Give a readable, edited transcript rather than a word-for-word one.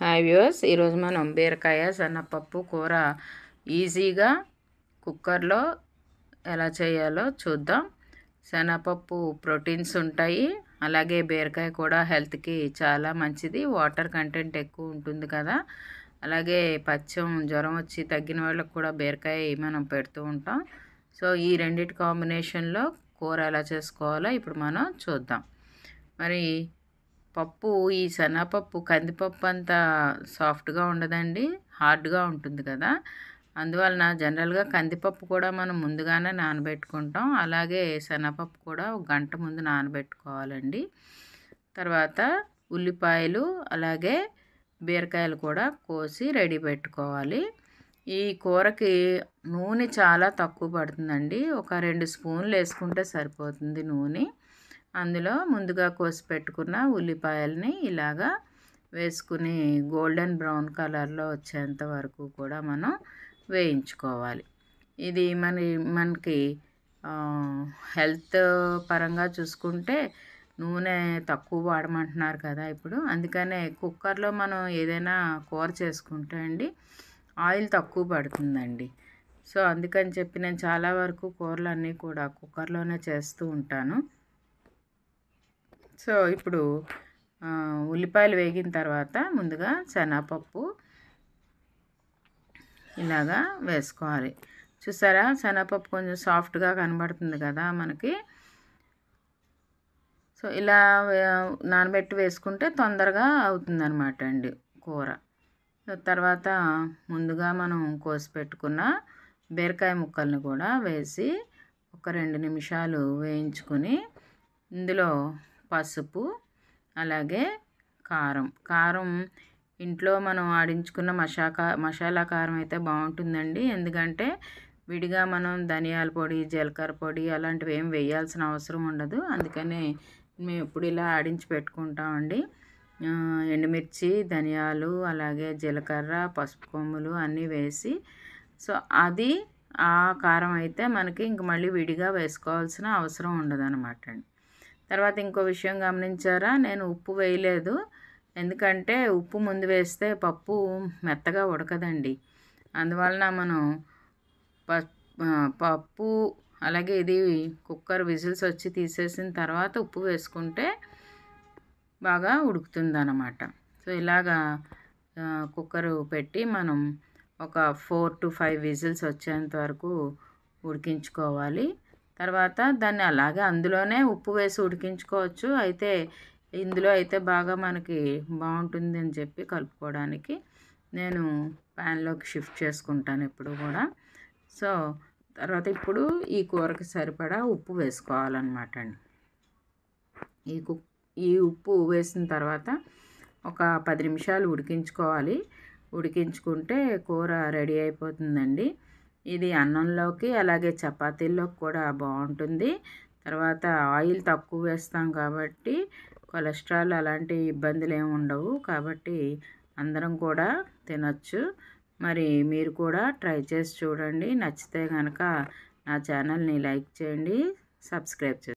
Hi viewers, ఈరోజు మనం బీరకాయ శనగపప్పు కూర ఈజీగా కుక్కర్లో ఎలా చేయాలో చూద్దాం. శనగపప్పు ప్రోటీన్స్ ఉంటాయి, అలాగే బీరకాయ కూడా హెల్త్కి చాలా మంచిది. వాటర్ కంటెంట్ ఎక్కువ ఉంటుంది కదా. అలాగే పచ్చం జ్వరం వచ్చి తగ్గిన వాళ్ళకి కూడా బీరకాయ మనం పెడుతూ ఉంటాం. సో ఈ రెండిటి కాంబినేషన్లో కూర ఎలా చేసుకోవాలో ఇప్పుడు మనం చూద్దాం. మరి పప్పు, ఈ శనగపప్పు కందిపప్పు అంత సాఫ్ట్గా ఉండదండి, హార్డ్గా ఉంటుంది కదా. అందువలన జనరల్గా కందిపప్పు కూడా మనం ముందుగానే నానబెట్టుకుంటాం. అలాగే శనగపప్పు కూడా ఒక గంట ముందు నానబెట్టుకోవాలండి. తర్వాత ఉల్లిపాయలు అలాగే బీరకాయలు కూడా కోసి రెడీ పెట్టుకోవాలి. ఈ కూరకి నూనె చాలా తక్కువ పడుతుందండి. ఒక 2 స్పూన్లు వేసుకుంటే సరిపోతుంది నూనె. అందులో ముందుగా కోసి పెట్టుకున్న ఉల్లిపాయలని ఇలాగా వేసుకుని గోల్డెన్ బ్రౌన్ కలర్లో వచ్చేంత వరకు కూడా మనం వేయించుకోవాలి. ఇది మనకి హెల్త్ పరంగా చూసుకుంటే నూనె తక్కువ వాడమంటున్నారు కదా ఇప్పుడు. అందుకనే కుక్కర్లో మనం ఏదైనా కూర చేసుకుంటే అండి ఆయిల్ తక్కువ పడుతుందండి. సో అందుకని చెప్పి నేను చాలా వరకు కూరలన్నీ కూడా కుక్కర్లోనే చేస్తూ ఉంటాను. సో ఇప్పుడు ఉల్లిపాయలు వేగిన తర్వాత ముందుగా శనగపప్పు ఇలాగా వేసుకోవాలి. చూసారా, శనగపప్పు కొంచెం సాఫ్ట్గా కనబడుతుంది కదా మనకి. సో ఇలా నానబెట్టి వేసుకుంటే తొందరగా అవుతుందన్నమాట అండి కూర. తర్వాత ముందుగా మనం కోసి పెట్టుకున్న బీరకాయ ముక్కల్ని కూడా వేసి ఒక 2 నిమిషాలు వేయించుకొని ఇందులో పసుపు అలాగే కారం ఇంట్లో మనం ఆడించుకున్న మసాలా కారం అయితే బాగుంటుందండి. ఎందుకంటే విడిగా మనం ధనియాల పొడి, జీలకర్ర పొడి అలాంటివి ఏం వేయాల్సిన అవసరం ఉండదు. అందుకనే మేము ఎప్పుడు ఇలా ఆడించి పెట్టుకుంటామండి. ఎండుమిర్చి, ధనియాలు అలాగే జీలకర్ర, పసుపు కొమ్ములు అన్నీ వేసి, సో అది ఆ కారం అయితే మనకి ఇంక మళ్ళీ విడిగా వేసుకోవాల్సిన అవసరం ఉండదు అనమాట అండి. తర్వాత ఇంకో విషయం గమనించారా, నేను ఉప్పు వేయలేదు. ఎందుకంటే ఉప్పు ముందు వేస్తే పప్పు మెత్తగా ఉడకదండి. అందువలన మనం పప్పు అలాగే ఇది కుక్కర్ విజిల్స్ వచ్చి తీసేసిన తర్వాత ఉప్పు వేసుకుంటే బాగా ఉడుకుతుంది అన్నమాట. సో ఇలాగా కుక్కరు పెట్టి మనం ఒక 4 to 5 విజిల్స్ వచ్చేంత వరకు ఉడికించుకోవాలి. తర్వాత దాన్ని అలాగే అందులోనే ఉప్పు వేసి ఉడికించుకోవచ్చు. అయితే ఇందులో అయితే బాగా మనకి బాగుంటుంది అని చెప్పి కలుపుకోవడానికి నేను ప్యాన్లోకి షిఫ్ట్ చేసుకుంటాను ఎప్పుడు కూడా. సో తర్వాత ఇప్పుడు ఈ కూరకి సరిపడా ఉప్పు వేసుకోవాలన్నమాట అండి. ఈ ఉప్పు వేసిన తర్వాత ఒక 10 నిమిషాలు ఉడికించుకోవాలి. ఉడికించుకుంటే కూర రెడీ అయిపోతుందండి. ఇది అన్నంలోకి అలాగే చపాతీల్లోకి కూడా బాగుంటుంది. తర్వాత ఆయిల్ తక్కువ వేస్తాం కాబట్టి కొలెస్ట్రాల్ అలాంటి ఇబ్బందులు ఏమి ఉండవు. కాబట్టి అందరం కూడా తినచ్చు. మరి మీరు కూడా ట్రై చేసి చూడండి. నచ్చితే కనుక నా ఛానల్ని లైక్ చేయండి, సబ్స్క్రైబ్ చేయండి.